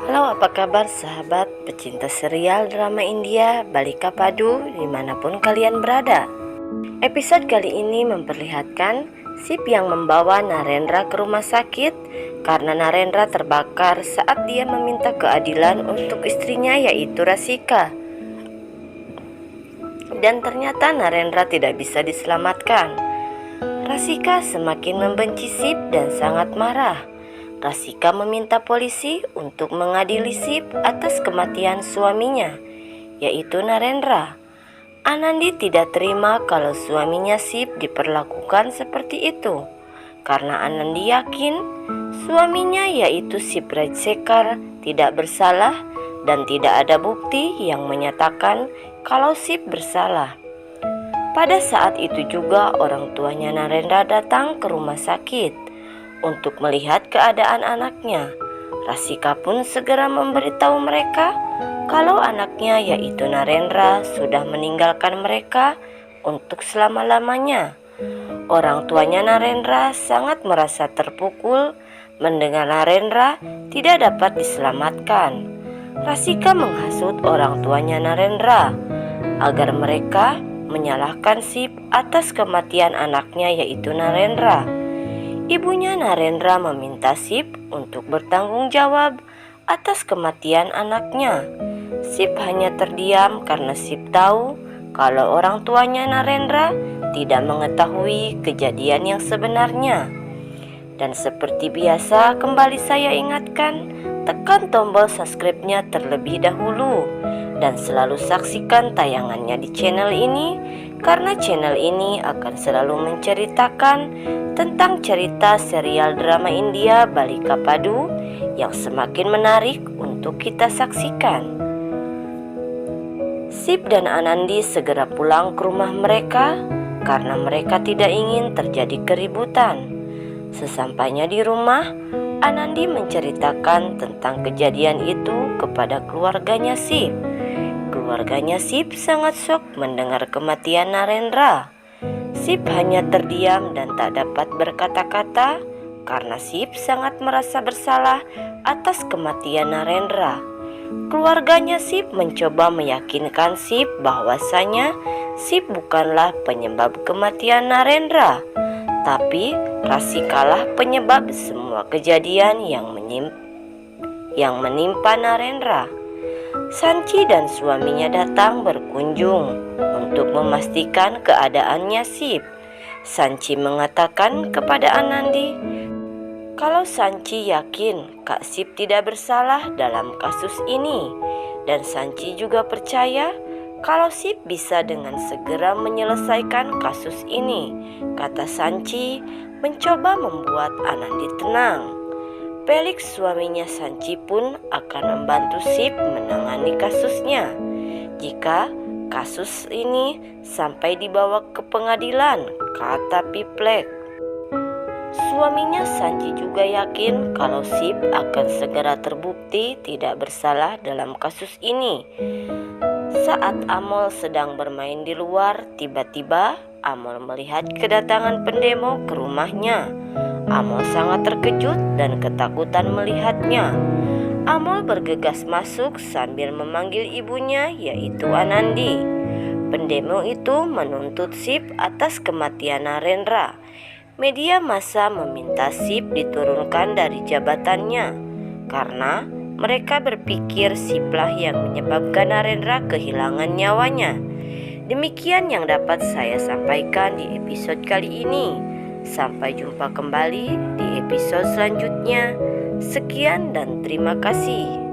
Halo, apa kabar sahabat pecinta serial drama India Balika Padu dimanapun kalian berada. Episode kali ini memperlihatkan Sip yang membawa Narendra ke rumah sakit karena Narendra terbakar saat dia meminta keadilan untuk istrinya yaitu Rasika. Dan ternyata Narendra tidak bisa diselamatkan. Rasika semakin membenci Sip dan sangat marah. Rasika meminta polisi untuk mengadili Sip atas kematian suaminya, yaitu Narendra. Anandi tidak terima kalau suaminya Sip diperlakukan seperti itu, karena Anandi yakin suaminya yaitu Sip Rajsekar tidak bersalah dan tidak ada bukti yang menyatakan kalau Sip bersalah. Pada saat itu juga orang tuanya Narendra datang ke rumah sakit untuk melihat keadaan anaknya. Rasika pun segera memberitahu mereka kalau anaknya yaitu Narendra sudah meninggalkan mereka untuk selama-lamanya. Orang tuanya Narendra sangat merasa terpukul mendengar Narendra tidak dapat diselamatkan. Rasika menghasut orang tuanya Narendra agar mereka menyalahkan Sip atas kematian anaknya yaitu Narendra. Ibunya Narendra meminta Sip untuk bertanggung jawab atas kematian anaknya. Sip hanya terdiam karena Sip tahu kalau orang tuanya Narendra tidak mengetahui kejadian yang sebenarnya. Dan seperti biasa, kembali saya ingatkan, tekan tombol subscribe-nya terlebih dahulu dan selalu saksikan tayangannya di channel ini, karena channel ini akan selalu menceritakan tentang cerita serial drama India Balika Padu yang semakin menarik untuk kita saksikan. Sip dan Anandi segera pulang ke rumah mereka karena mereka tidak ingin terjadi keributan. Sesampainya di rumah, Anandi menceritakan tentang kejadian itu kepada keluarganya Sip. Keluarganya Sip sangat syok mendengar kematian Narendra. Sip hanya terdiam dan tak dapat berkata-kata karena Sip sangat merasa bersalah atas kematian Narendra. Keluarganya Sip mencoba meyakinkan Sip bahwasanya Sip bukanlah penyebab kematian Narendra, tapi Rasikalah penyebab semua kejadian yang menimpa Narendra. Sanchi dan suaminya datang berkunjung untuk memastikan keadaannya Sip. Sanchi mengatakan kepada Anandi kalau Sanchi yakin Kak Sip tidak bersalah dalam kasus ini, dan Sanchi juga percaya kalau Sip bisa dengan segera menyelesaikan kasus ini. Kata Sanchi mencoba membuat Anandi tenang. Felix, suaminya Sanchi, pun akan membantu Sip menangani kasusnya jika kasus ini sampai dibawa ke pengadilan, kata Piplek. Suaminya Sanchi juga yakin kalau Sip akan segera terbukti tidak bersalah dalam kasus ini. Saat Amol sedang bermain di luar, tiba-tiba Amol melihat kedatangan pendemo ke rumahnya. Amol sangat terkejut dan ketakutan melihatnya. Amol bergegas masuk sambil memanggil ibunya yaitu Anandi. Pendemo itu menuntut Sip atas kematian Narendra. Media massa meminta Sip diturunkan dari jabatannya karena mereka berpikir Siplah yang menyebabkan Narendra kehilangan nyawanya. Demikian yang dapat saya sampaikan di episode kali ini. Sampai jumpa kembali di episode selanjutnya. Sekian dan terima kasih.